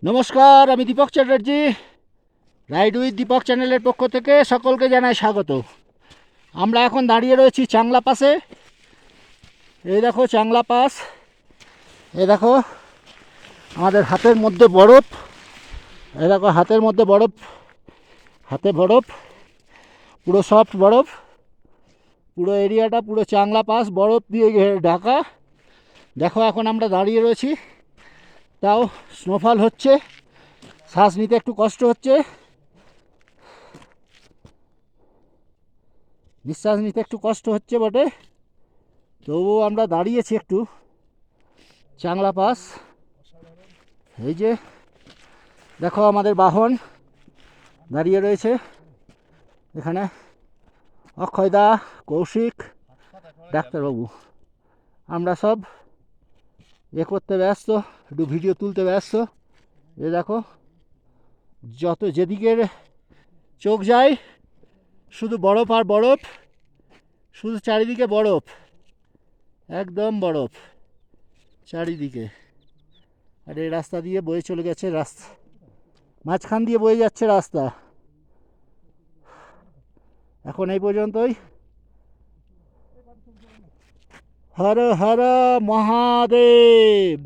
নমস্কার, আমি Dipak Chatterjee. Ride with Dipak চ্যানেলের পক্ষ থেকে সকলকে জানাই স্বাগত। আমরা এখন দাঁড়িয়ে রয়েছি চাংলা পাসে। এই দেখো চাংলা পাস, এই দেখো আমাদের হাতের মধ্যে বরফ, এই দেখো হাতের মধ্যে বরফ, হাতে বরফ, পুরো সফট বরফ, পুরো এরিয়াটা পুরো চাংলা পাস বরফ দিয়ে ঢাকা। দেখো এখন আমরা দাঁড়িয়ে রয়েছি, তাও স্নোফল হচ্ছে, শ্বাস নিতে একটু কষ্ট হচ্ছে, নিঃশ্বাস নিতে একটু কষ্ট হচ্ছে বটে, তবুও আমরা দাঁড়িয়েছি একটু চাংলা পাস। এই যে দেখো আমাদের বাহন দাঁড়িয়ে রয়েছে এখানে, অক্ষয়দা, কৌশিক, ডাক্তারবাবু, আমরা সব করতে ব্যস্ত, একটু ভিডিও তুলতে ব্যস্ত। এ দেখো যেদিকে চোখ যায় শুধু বরফ আর বরফ, শুধু চারিদিকে বরফ, একদম বরফ চারিদিকে। আর এই রাস্তা দিয়ে বয়ে চলে গেছে, রাস্তা মাঝখান দিয়ে বয়ে যাচ্ছে রাস্তা। এখন এই পর্যন্তই। হর হর মহাদেব।